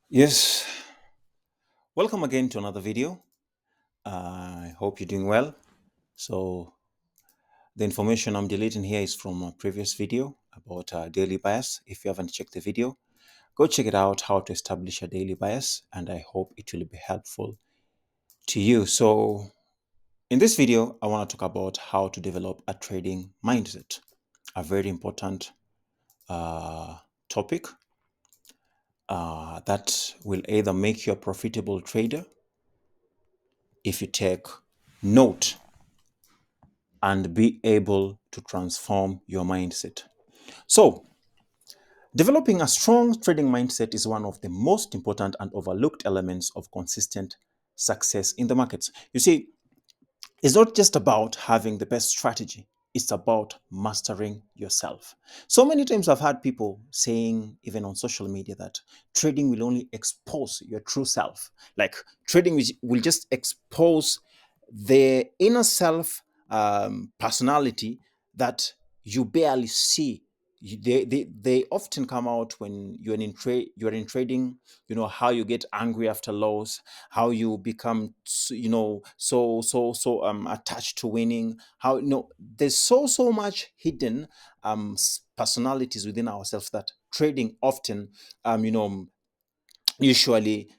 Yes, welcome again to another video. I hope you're doing well. So, the information I'm deleting here is from a previous video about daily bias. If you haven't checked the video, go check it out how to establish a daily bias, and I hope it will be helpful to you. So, in this video, I want to talk about how to develop a trading mindset, a very important uh, topic that will either make you a profitable trader if you take note and be able to transform your mindset. So, developing a strong trading mindset is one of the most important and overlooked elements of consistent success in the markets. You see, it's not just about having the best strategy, it's about mastering yourself. So many times I've had people saying, even on social media, that trading will only expose your true self. Like trading will just expose the inner self personality that you barely see. They often come out when you're in trading. You know how you get angry after loss, how you become attached to winning, how there's so much hidden personalities within ourselves that trading often usually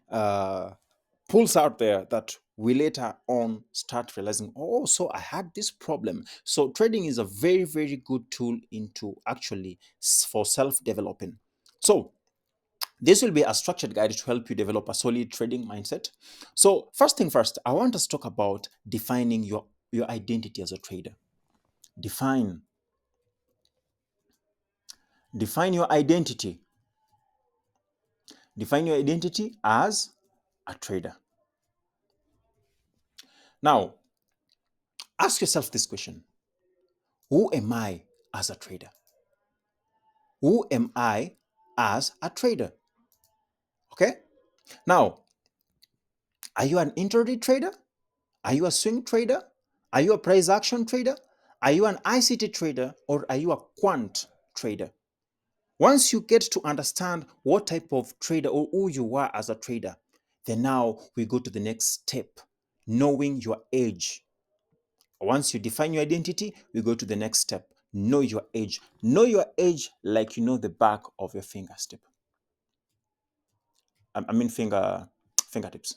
pulls out there that we later on start realizing, oh, so I had this problem. So trading is a very good tool into actually for self-developing. So this will be a structured guide to help you develop a solid trading mindset. So first thing first, I want us to talk about defining your identity as a trader. Define define your identity. Define your identity as a trader. Now, ask yourself this question. Who am I as a trader? Who am I as a trader? Okay? Now, are you an intraday trader? Are you a swing trader? Are you a price action trader? Are you an ICT trader or are you a quant trader? Once you get to understand what type of trader or who you are as a trader, then now we go to the next step, knowing your age. Once you define your identity, we go to the next step, know your age. Know your age like you know the back of your fingertip. I mean fingertips.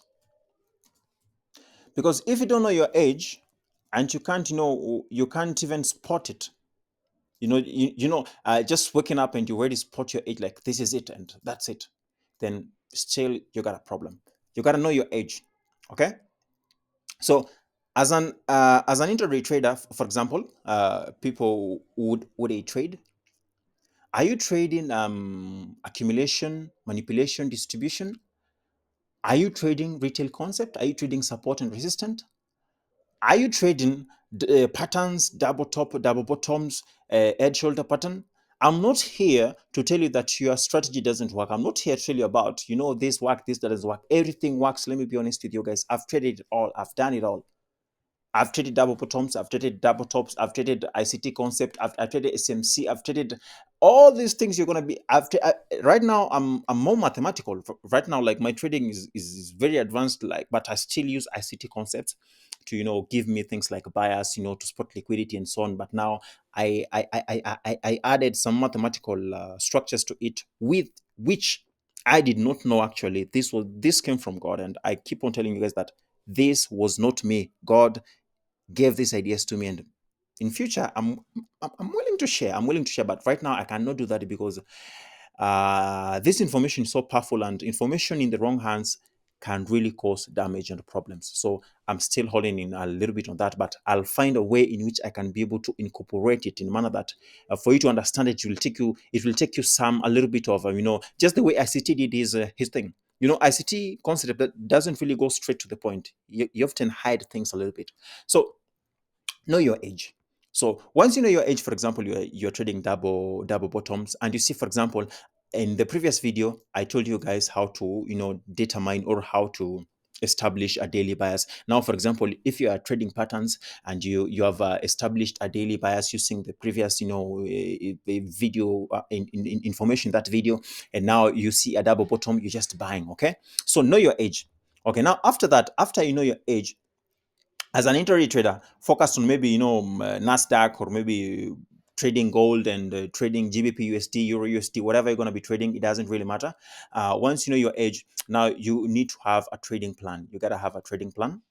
Because if you don't know your age and you can't even spot it. Just waking up and you already spot your age, like this is it and that's it, then still you got a problem. You got to know your age. Okay. So as an intraday trader, for example, people would they trade? Are you trading accumulation, manipulation, distribution? Are you trading retail concept? Are you trading support and resistance? Are you trading patterns, double top, double bottoms, head shoulder pattern? I'm not here to tell you that your strategy doesn't work. I'm not here to tell you about, this work, this doesn't work. Everything works. Let me be honest with you guys. I've traded it all. I've done it all. I've traded double bottoms, I've traded double tops, I've traded ICT concept, I've traded SMC, I've traded all these things. You're gonna be. Right now, I'm more mathematical. Right now, like my trading is very advanced. Like, but I still use ICT concepts to give me things like bias, to spot liquidity and so on. But now I added some mathematical structures to it with which I did not know actually. This came from God, and I keep on telling you guys that this was not me. God gave these ideas to me, and in future I'm willing to share. But right now I cannot do that because this information is so powerful, and information in the wrong hands can really cause damage and problems. So I'm still holding in a little bit on that, but I'll find a way in which I can be able to incorporate it in a manner that for you to understand it, it will take you some a little bit of just the way ICT did his thing. ICT concept that doesn't really go straight to the point. You often hide things a little bit. So know your age. So once you know your age, for example, you're trading double bottoms, and you see, for example, in the previous video, I told you guys how to determine or how to establish a daily bias. Now, for example, if you are trading patterns and you have established a daily bias using the previous, the video information, that video, and now you see a double bottom, you're just buying. Okay, so know your age. Okay, now after that, after you know your age, as an intraday trader, focus on maybe Nasdaq, or maybe trading gold and trading GBP USD, Euro USD, whatever you're going to be trading. It doesn't really matter. Once you know your age, now you need to have a trading plan. You got to have a trading plan,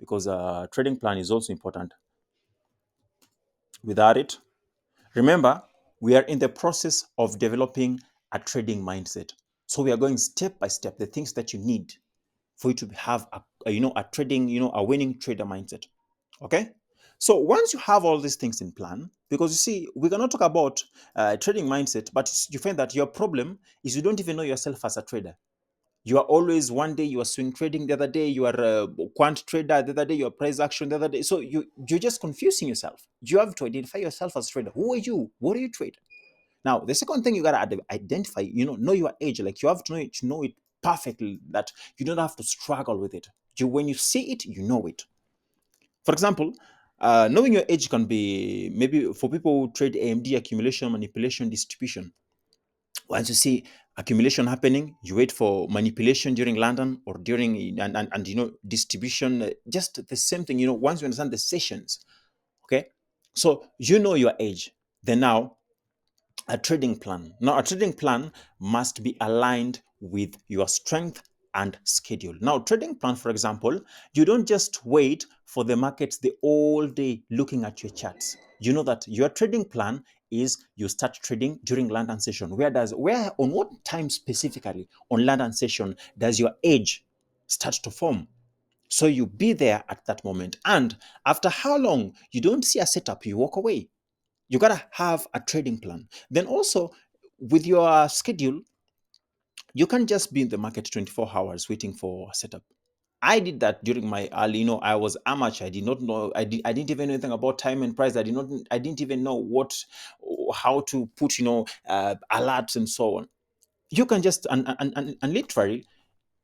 because trading plan is also important. Without it, remember, we are in the process of developing a trading mindset. So we are going step by step, the things that you need for you to have a trading, a winning trader mindset. Okay. So once you have all these things in plan, because you see, we cannot talk about trading mindset, but you find that your problem is you don't even know yourself as a trader. You are always, one day you are swing trading, the other day you are a quant trader, the other day you are price action, the other day. So you're just confusing yourself. You have to identify yourself as a trader. Who are you? What do you trade? Now, the second thing you gotta identify, know your age. Like, you have to know it perfectly, that you don't have to struggle with it. When you see it, you know it. For example, knowing your age can be, maybe for people who trade AMD, accumulation, manipulation, distribution. Once you see accumulation happening, you wait for manipulation during London, or during and distribution. Just the same thing. Once you understand the sessions, okay. So you know your age. Then now, a trading plan. Now, a trading plan must be aligned with your strength and schedule. Now, trading plan, for example, you don't just wait for the markets the whole day looking at your charts. You know that your trading plan is, you start trading during London session. Where on what time specifically on London session does your age start to form? So you be there at that moment. And after how long you don't see a setup, you walk away. You gotta have a trading plan. Then also, with your schedule, you can't just be in the market 24 hours waiting for a setup. I did that during my early, I was amateur. I did not know, I didn't even know anything about time and price. I didn't even know how to put, alerts and so on. You can just, and literally,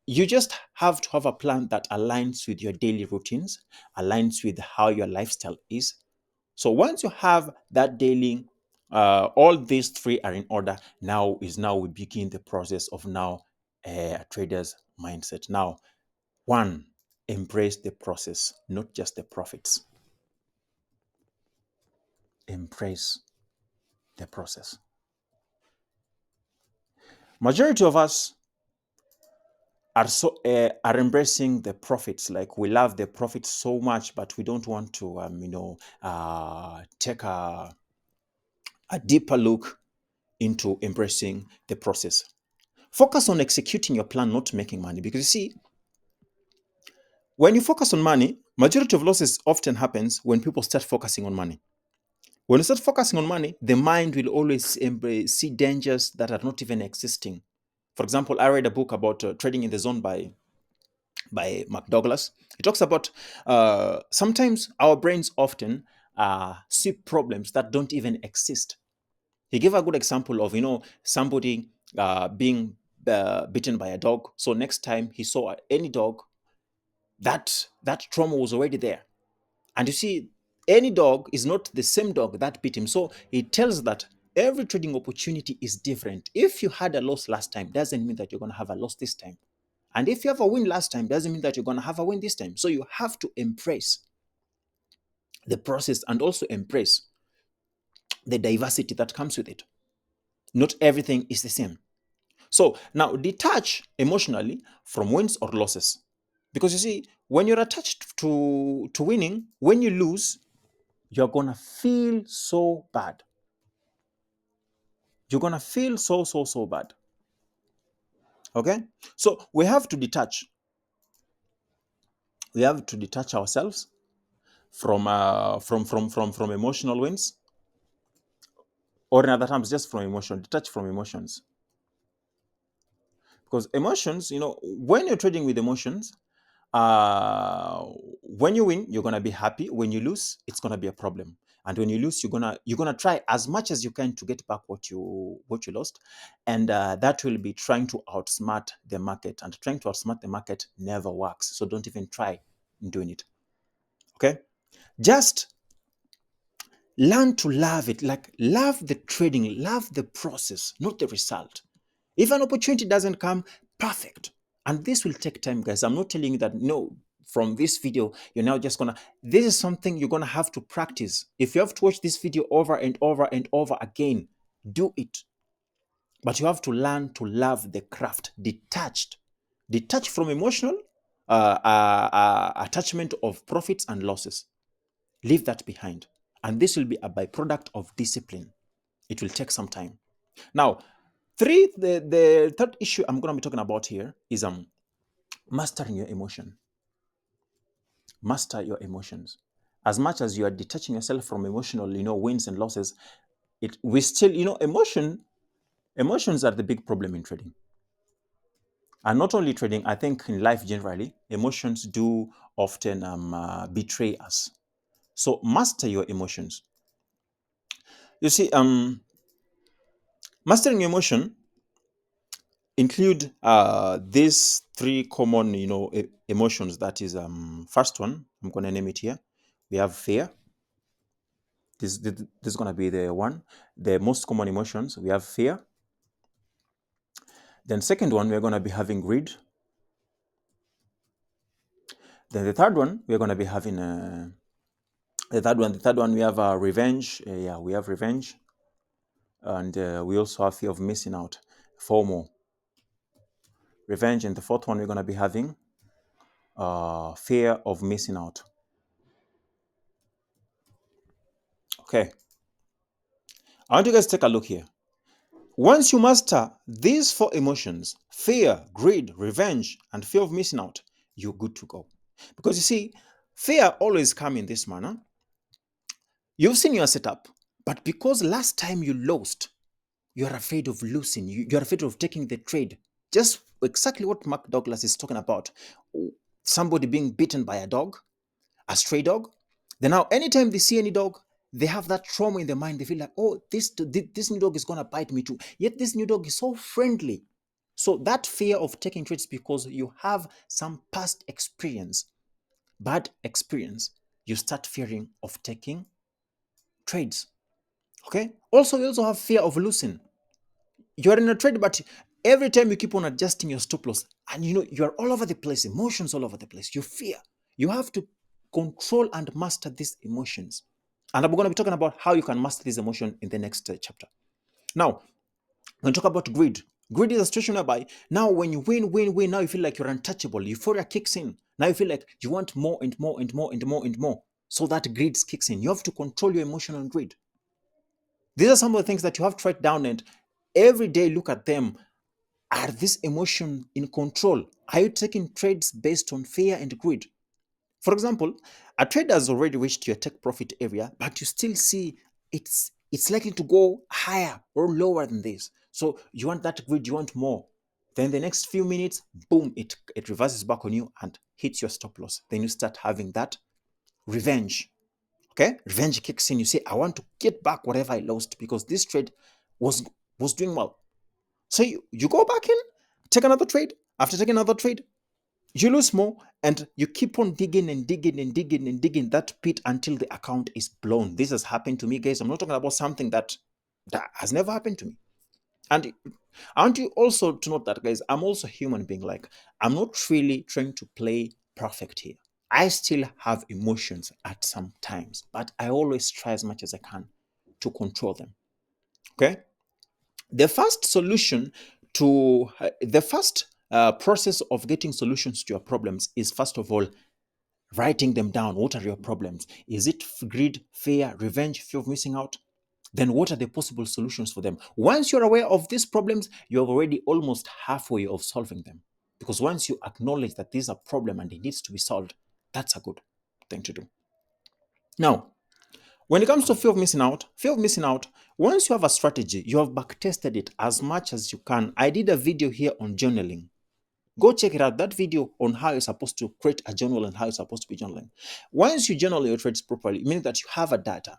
you just have to have a plan that aligns with your daily routines, aligns with how your lifestyle is. So once you have that daily, all these three are in order. Now we begin the process of now a trader's mindset. Now, one, embrace the process, not just the profits. Embrace the process. Majority of us are embracing the profits. Like, we love the profits so much, but we don't want to take a deeper look into embracing the process. Focus on executing your plan, not making money. Because you see, when you focus on money, majority of losses often happens when people start focusing on money. When you start focusing on money, the mind will always see dangers that are not even existing. For example, I read a book about trading in the zone by Mark Douglas. He talks about sometimes our brains often see problems that don't even exist. He gave a good example of somebody being bitten by a dog. So next time he saw any dog, that trauma was already there. And you see, any dog is not the same dog that bit him. So it tells that every trading opportunity is different. If you had a loss last time, doesn't mean that you're going to have a loss this time. And if you have a win last time, doesn't mean that you're going to have a win this time. So you have to embrace the process, and also embrace the diversity that comes with it. Not everything is the same. So now, detach emotionally from wins or losses. Because you see, when you're attached to winning, when you lose, you're going to feel so bad. You're going to feel so bad. Okay? So we have to detach. We have to detach ourselves from emotional wins, or in other terms, just from emotion. Detach from emotions. Because emotions, when you're trading with emotions, when you win, you're going to be happy. When you lose, it's going to be a problem. And when you lose, you're gonna try as much as you can to get back what you lost, and that will be trying to outsmart the market. And trying to outsmart the market never works. So don't even try doing it. Okay, just learn to love it. Like, love the trading, love the process, not the result. If an opportunity doesn't come, perfect. And this will take time, guys. I'm not telling you that, no, from this video, you're now just gonna, this is something you're gonna have to practice. If you have to watch this video over and over and over again, do it. But you have to learn to love the craft, detached from emotional attachment of profits and losses. Leave that behind. And this will be a byproduct of discipline. It will take some time. Now, the third issue I'm going to be talking about here is mastering your emotion. Master your emotions. As much as you are detaching yourself from emotional, wins and losses, we still, emotions are the big problem in trading. And not only trading, I think in life generally, emotions do often betray us. So master your emotions. You see, mastering emotion include these three common, emotions. That is, first one, I'm going to name it here. We have fear. This is going to be the most common emotions. We have fear. Then second one, we're going to be having greed. Then the third one, we're going to be having the third one we have revenge. Yeah, we have revenge. And we also have fear of missing out. FOMO. Revenge. And the fourth one we're going to be having fear of missing out. Okay. I want you guys to take a look here. Once you master these four emotions, fear, greed, revenge, and fear of missing out, you're good to go. Because you see, fear always comes in this manner. You've seen your setup, but because last time you lost, you're afraid of losing. You're afraid of taking the trade. Just exactly what Mark Douglas is talking about. Somebody being beaten by a dog, a stray dog. Then now, anytime they see any dog, they have that trauma in their mind. They feel like, oh, this new dog is gonna bite me too. Yet this new dog is so friendly. So that fear of taking trades because you have some past experience, bad experience, you start fearing of taking trades. Okay. Also, you also have fear of losing. You are in a trade, but every time you keep on adjusting your stop loss, and you are all over the place, emotions all over the place. You fear. You have to control and master these emotions. And I'm going to be talking about how you can master this emotion in the next chapter. Now, when we talk about greed, greed is a situation whereby now when you win, now you feel like you're untouchable. Euphoria kicks in. Now you feel like you want more and more and more and more and more. So that greed kicks in. You have to control your emotional greed. These are some of the things that you have to write down and every day look at them. Are this emotion in control? Are you taking trades based on fear and greed? For example, a trader has already reached your take profit area, but you still see it's likely to go higher or lower than this. So you want that greed, you want more. Then the next few minutes, boom, it reverses back on you and hits your stop loss. Then you start having that revenge. Okay? Revenge kicks in. You say, I want to get back whatever I lost because this trade was doing well. So you go back in, take another trade. After taking another trade, you lose more and you keep on digging and digging and digging and digging that pit until the account is blown. This has happened to me, guys. I'm not talking about something that has never happened to me. And I want you also to note that, guys, I'm also a human being. Like, I'm not really trying to play perfect here. I still have emotions at some times, but I always try as much as I can to control them. Okay? The first solution to the first process of getting solutions to your problems is, first of all, writing them down. What are your problems? Is it greed, fear, revenge, fear of missing out? Then what are the possible solutions for them? Once you're aware of these problems, you're already almost halfway of solving them. Because once you acknowledge that this is a problem and it needs to be solved, that's a good thing to do. Now, when it comes to fear of missing out, once you have a strategy, you have backtested it as much as you can. I did a video here on journaling. Go check it out. That video on how you're supposed to create a journal and how you're supposed to be journaling. Once you journal your trades properly, meaning that you have a data,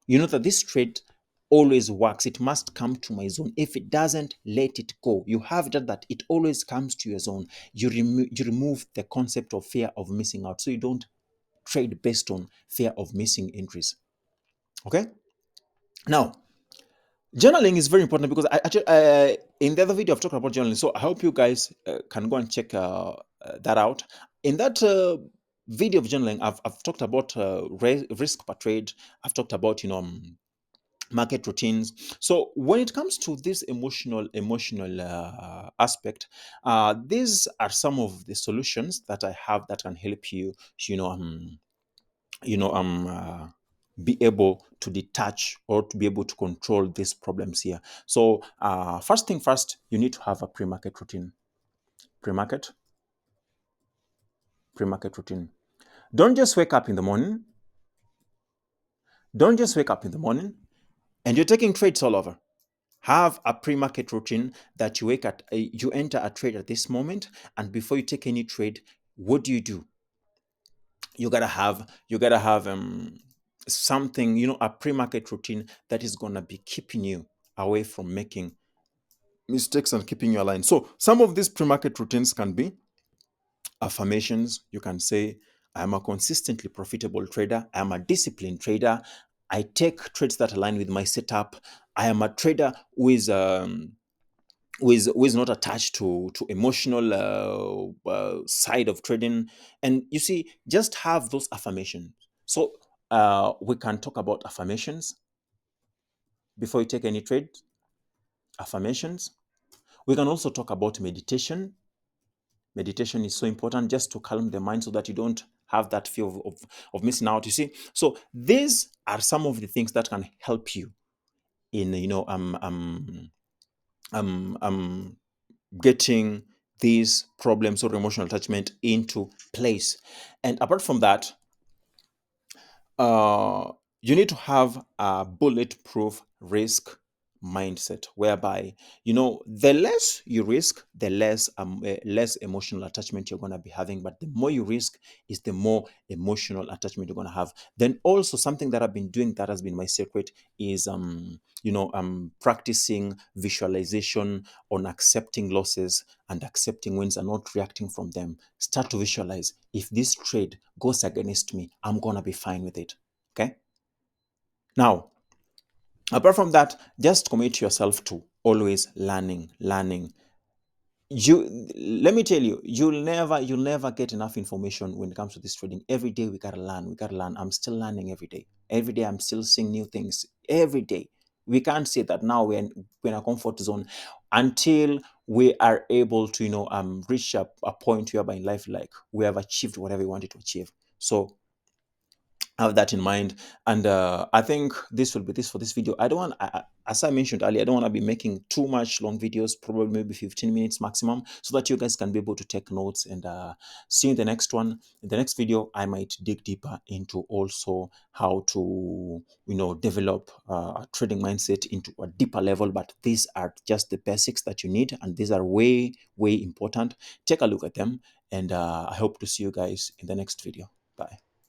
You know that this trade always works. It must come to my zone. If it doesn't, let it go. You have that it always comes to your zone. You remove the concept of fear of missing out. So you don't trade based on fear of missing entries. Okay. Now, journaling is very important because I actually in the other video I've talked about journaling. So I hope you guys can go and check that out. In that video of journaling, I've talked about risk per trade. I've talked about market routines. So when it comes to this emotional aspect, these are some of the solutions that I have that can help you. You know, you know be able to detach or to be able to control these problems here. So first thing first, you need to have a pre-market routine. Pre-market, pre-market routine. Don't just wake up in the morning. Don't just wake up in the morning and you're taking trades all over. Have a pre-market routine that you wake at you enter a trade at this moment, and before you take any trade, what do? You gotta have something, a pre-market routine that is gonna be keeping you away from making mistakes and keeping you aligned. So some of these pre-market routines can be affirmations. You can say, I am a consistently profitable trader. I am a disciplined trader. I take trades that align with my setup. I am a trader who is not attached to emotional side of trading. And you see, just have those affirmations. So we can talk about affirmations before you take any trade. Affirmations. We can also talk about meditation. Meditation is so important just to calm the mind so that you don't have that fear of missing out. You see, so these are some of the things that can help you in getting these problems or emotional attachment into place. And apart from that, uh, you need to have a bulletproof risk mindset whereby the less you risk, the less emotional attachment you're going to be having, but the more you risk is the more emotional attachment you're going to have. Then also something that I've been doing that has been my secret is practicing visualization on accepting losses and accepting wins and not reacting from them. Start to visualize, if this trade goes against me, I'm going to be fine with it. Okay. Now, apart from that, just commit yourself to always learning. Let me tell you, you'll never get enough information when it comes to this trading. Every day we gotta learn. I'm still learning every day. Every day I'm still seeing new things. Every day. We can't say that now we're in a comfort zone until we are able to reach a point whereby in life, like, we have achieved whatever we wanted to achieve. So have that in mind. And I think this will be this for this video. I don't want as I mentioned earlier, I don't want to be making too much long videos, probably maybe 15 minutes maximum, so that you guys can be able to take notes. And see in the next one, in the next video, I might dig deeper into also how to develop a trading mindset into a deeper level. But these are just the basics that you need, and these are way important. Take a look at them, and I hope to see you guys in the next video. Bye.